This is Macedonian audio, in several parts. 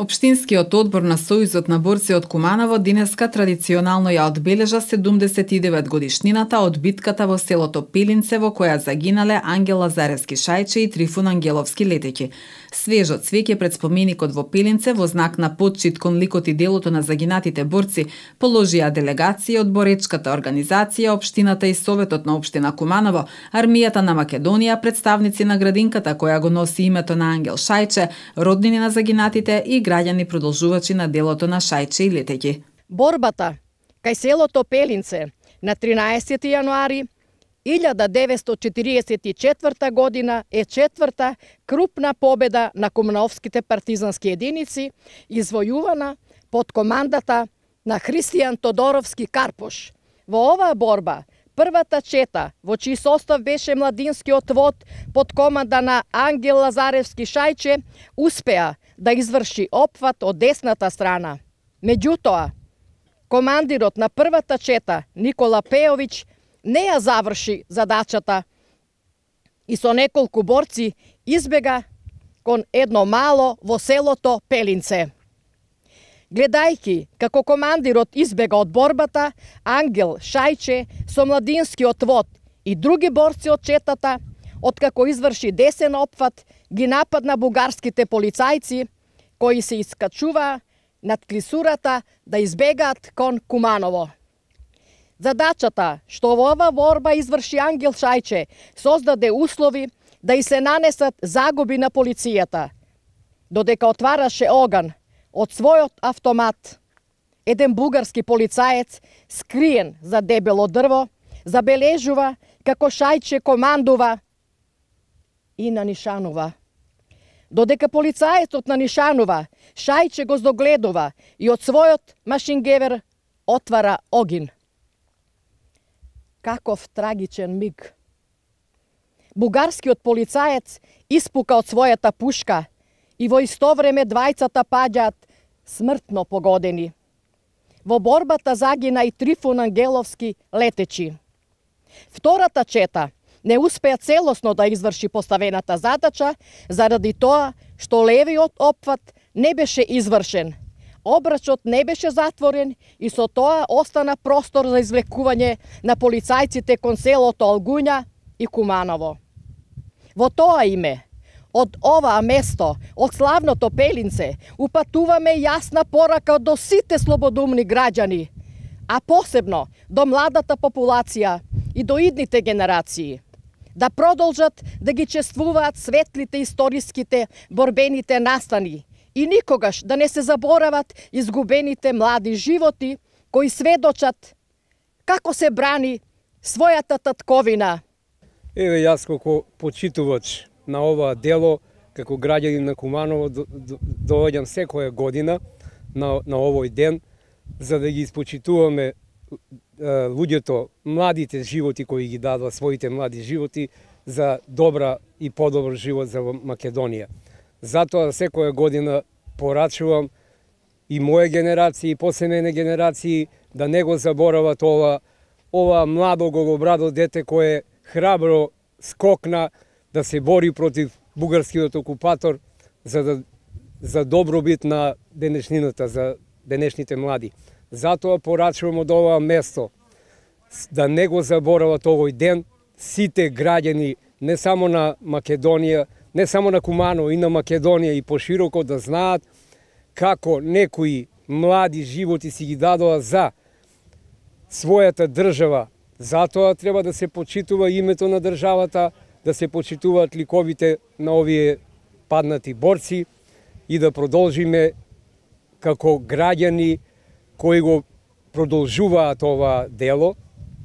Општинскиот одбор на Сојузот на борци од Куманово денеска традиционално ја одбележа 79 годишнината од битката во селото Пелинце во која загинале Ангел Лазаревски Шајче и Трифун Ангеловски Летеќи. Свежо цвеќе пред споменикот во Пелинце во знак на почит кон ликот и делото на загинатите борци положија делегации од боречката организација, општината и Советот на општина Куманово, армијата на Македонија, представници на градинката која го носи името на Ангел Шајче, роднини на загинатите и граѓани продолжувачи на делото на Шајче и Летеќи. Борбата кај селото Пелинце на 13 јануари 1944 година е четврта крупна победа на кумановските партизански единици, извојувана под командата на Христијан Тодоровски Карпош. Во оваа борба, првата чета, во чиј состав беше младинскиот вод под команда на Ангел Лазаревски Шајче, успеа да изврши опфат од десната страна. Меѓутоа, командирот на првата чета, Никола Пејовиќ, не ја заврши задачата и со неколку борци избега кон едно мало во селото Пелинце. Гледајќи како командирот избега од борбата, Ангел Шајче со младинскиот вод и други борци од четата, откако изврши десен опфат, ги нападна бугарските полицајци, кои се искачуваа над клисурата да избегаат кон Куманово. Задачата што во оваа борба изврши Ангел Шајче создаде услови да и се нанесат загуби на полицијата, додека отвараше оган од својот автомат. Еден бугарски полицаец, скриен за дебело дрво, забележува како Шајче командува и нанишанува. Додека полицаецот нанишанува, Шајче го здогледува и од својот машингевер отвара огин. Каков трагичен миг! Бугарскиот полицаец испука од својата пушка и во исто време двајцата паѓаат смртно погодени. Во борбата загина и Трифун Ангеловски Летеќи. Втората чета не успеа целосно да изврши поставената задача, заради тоа што левиот опфат не беше извршен. Обрачот не беше затворен и со тоа остана простор за извлекување на полицајците кон селото Alguња и Куманово. Во тоа име, од оваа место, од славното Пелинце, упатуваме јасна порака до сите слободумни граѓани, а посебно до младата популација и до идните генерации, да продолжат да ги чествуваат светлите историските борбените настани и никогаш да не се заборават изгубените млади животи кои сведочат како се брани својата татковина. Еве јас како почитувач на ова дело, како граѓанин на Куманово, доаѓам секоја година на овој ден, за да ги испочитуваме луѓето, младите животи кои ги дадоа своите млади животи за добра и подобар живот за Македонија. Затоа секоја година порачувам и моја генерација и посемене генерации да не го заборават ова младо голобрадо дете кое храбро скокна да се бори против бугарскиот окупатор за добробит на денешнината, за денешните млади. Затоа порачувам од ова место да не го заборават овој ден сите граѓани не само на Македонија, не само на Куманово, и на Македонија и пошироко да знаат како некои млади животи си ги дадоа за својата држава. Затоа треба да се почитува името на државата, да се почитуваат ликовите на овие паднати борци и да продолжиме како граѓани кои го продолжуваат ова дело.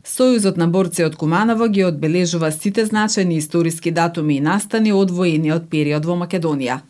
Сојузот на борци од Куманово ги одбележува сите значајни историски датуми и настани од воениот период во Македонија.